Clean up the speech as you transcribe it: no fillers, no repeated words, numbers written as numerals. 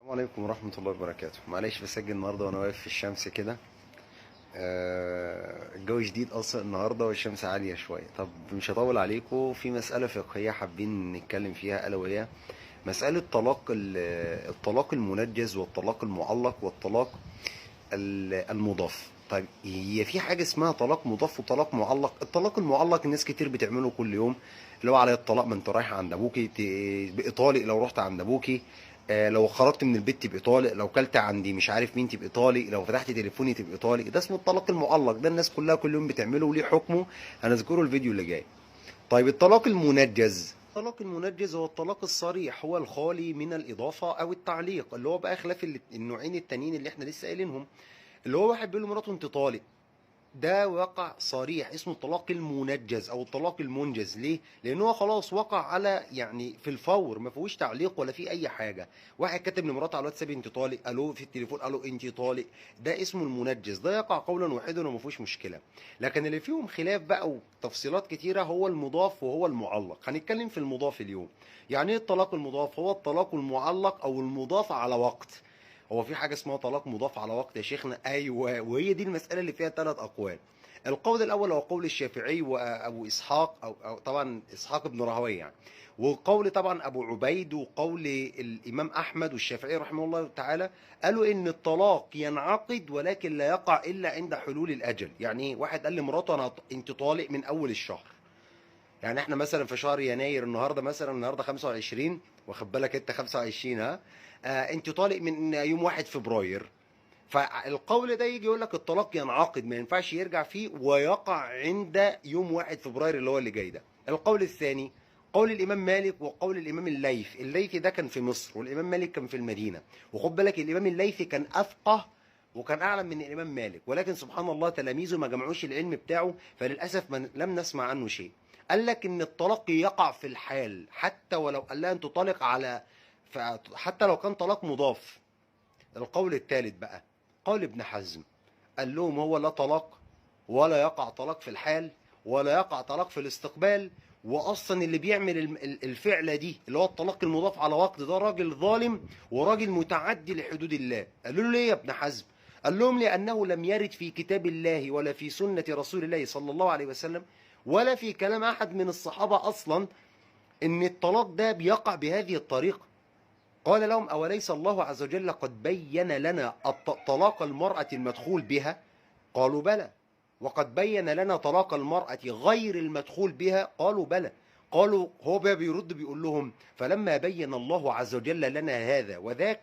السلام عليكم ورحمة الله وبركاته. معلش بسجل النهاردة وأنا واقف في الشمس كده. الجو شديد أصلا النهاردة والشمس عالية شوية. طب مش هطول عليكم، في مسألة فقهية حابين نتكلم فيها، ألا وهي مسألة الطلاق المنجز والطلاق المعلق والطلاق المضاف. طيب هي في حاجة اسمها طلاق مضاف وطلاق معلق. الطلاق المعلق الناس كتير بتعمله كل يوم، اللي هو على الطلاق، ما انت رايح عند ابوكي تبقى طالق، لو رحت عند ابوكي لو خرجت من البيت تبقى طالق، لو كلت عندي مش عارف مين تبقى طالق، لو فتحت تليفوني تبقى طالق. ده اسمه الطلاق المعلق، ده الناس كلها كل يوم بتعمله وليه حكمه هنذكره الفيديو اللي جاي. طيب الطلاق المنجز، الطلاق المنجز هو الطلاق الصريح، هو الخالي من الإضافة أو التعليق، اللي هو بقى خلاف النوعين التانيين اللي احنا لسه قايلينهم. اللي هو واحد بيقول لمراته انت طالق، ده وقع صريح اسمه الطلاق المنجز او الطلاق المنجز. ليه؟ لان هو خلاص وقع على يعني في الفور، ما فيهوش تعليق ولا فيه اي حاجه. واحد كاتب لمراته على الواتساب انت طالق، الو في التليفون الو انت طالق، ده اسمه المنجز، ده يقع قولا واحدا وما فيهوش مشكله. لكن اللي فيهم خلاف بقى وتفصيلات كتيره هو المضاف وهو المعلق. هنتكلم في المضاف اليوم. يعني ايه الطلاق المضاف؟ هو الطلاق المعلق او المضاف على وقت. هو في حاجه اسمها طلاق مضاف على وقت يا شيخنا؟ ايوه، وهي دي المساله اللي فيها ثلاث اقوال. القول الاول هو قول الشافعي وابو اسحاق أو طبعا اسحاق بن راهويه يعني، وقول طبعا ابو عبيد، وقول الامام احمد والشافعي رحمه الله تعالى. قالوا ان الطلاق ينعقد ولكن لا يقع الا عند حلول الاجل. يعني ايه؟ واحد قال لمراته انت طالق من اول الشهر. يعني احنا مثلا في شهر يناير، النهارده مثلا النهارده 25، واخد بالك انت 25 ها، انت طالق من يوم 1 فبراير. فالقول ده يجي يقول لك الطلاق ينعقد، ما ينفعش يرجع فيه، ويقع عند يوم 1 فبراير اللي هو اللي جاي ده. القول الثاني قول الامام مالك وقول الامام الليثي ده كان في مصر، والامام مالك كان في المدينه. وخد بالك الامام الليثي كان افقه وكان اعلم من الامام مالك، ولكن سبحان الله تلاميذه ما جمعوش العلم بتاعه، فللاسف لم نسمع عنه شيء. قال لك ان الطلاق يقع في الحال، حتى ولو قال لها انت طالق على، حتى لو كان طلاق مضاف. القول الثالث بقى قول ابن حزم، قال لهم هو لا طلاق، ولا يقع طلاق في الحال، ولا يقع طلاق في الاستقبال. واصلا اللي بيعمل الفعله دي اللي هو الطلاق المضاف على وقت، ده راجل ظالم وراجل متعدي لحدود الله. قالوا له ليه يا ابن حزم؟ قال لهم لانه لم يرد في كتاب الله ولا في سنه رسول الله صلى الله عليه وسلم ولا في كلام احد من الصحابه اصلا ان الطلاق ده بيقع بهذه الطريقه. قال لهم أوليس الله عز وجل قد بين لنا طلاق المرأة المدخول بها؟ قالوا بلى. وقد بين لنا طلاق المرأة غير المدخول بها؟ قالوا بلى. قالوا هو بقى بيرد بيقول لهم فلما بين الله عز وجل لنا هذا وذاك